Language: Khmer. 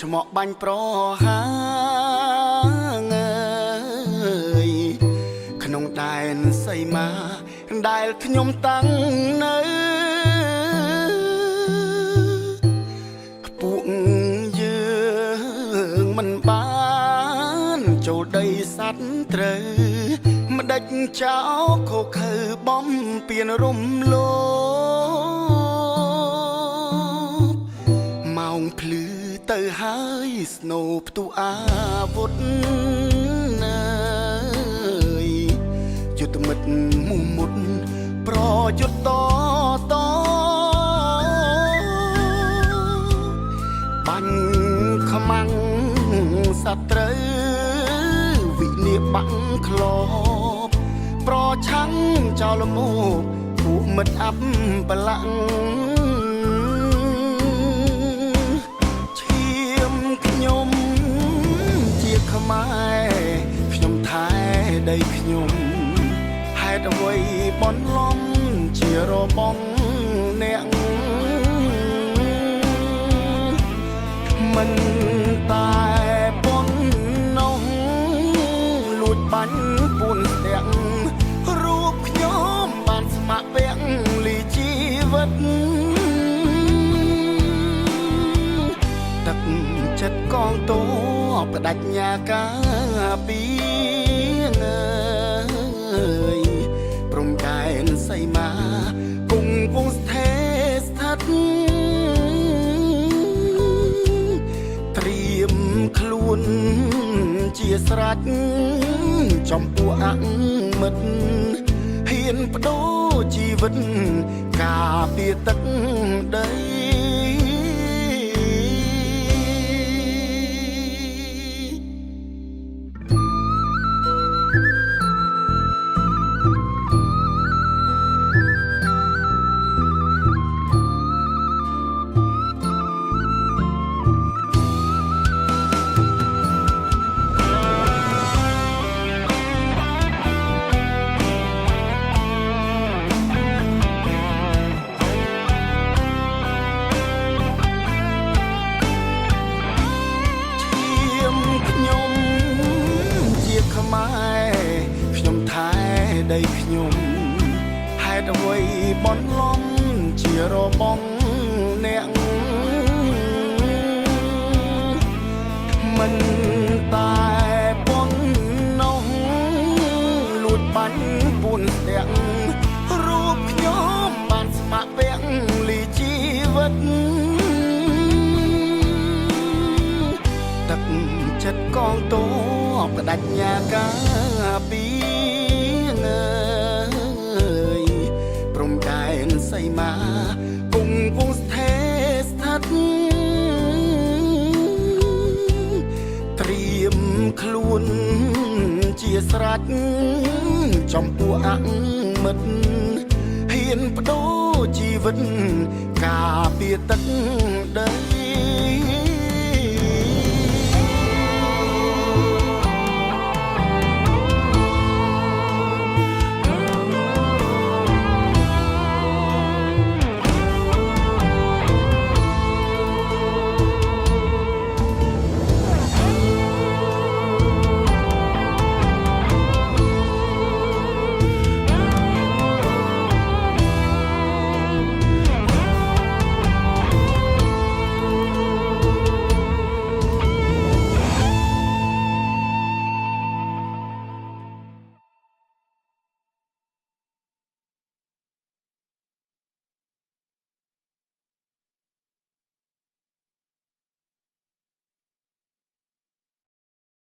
ឆ្មក់បាញ់ប្រហាងក្នុងដែនសីមាដែលខ្ញុំតាំងនៅពួកយើងមិនបានចូលដីសัตว์ត្រូវម្ដេចចោលខូខើបំពៀនរំលោម៉ោងភ្លឺទៅហើយស្នូផ្ទុះអាវុធយុទ្ធមិត្តមុំមុតប្រយុទ្ធតបាញ់ខ្មាំងសត្រូវវិនាបាំងក្លបប្រឆាំងចោលមកពួកមិត្តអាប់បលាក់ឈាមខ្ញុំជាខ្មែរខ្ញុំថែដីខ្ញុំហេតុអ្វីបនលំជារបងអ្នកមិនតែប៉ុណ្ណោះលួចបាញ់ពួនស្ទាក់រូបខ្ញុំបានស្ម័គ្រពាក់លីជីវិតទឹកចិត្តកងទ័ពបដិញ្ញាការពីព្រំដែនសីមាគង់វង្សស្ថេរស្ថិតត្រៀមខ្លួនជាស្រេចចំពោះអមិត្តហ៊ានបដូរជីវិតការពារទឹកដីខ្ញុំថែដីខ្ញុំហេតុអ្វីបនលំជារបងអ្នកមិនតែប៉ុណ្ណោះលួចបាញ់ពួនស្ទាក់រូបខ្ញុំបានស្ម័គ្រពាក់លីជីវិតទឹកចិត្តកងទ័ពបដិញ្ញាការពីព្រំដែនសីមាគង់វង្សស្ថេរស្ថិតត្រៀមខ្លួនជាស្រេចចំពោះអមិត្តហ៊ានបដូរជីវិតការពារទឹកដី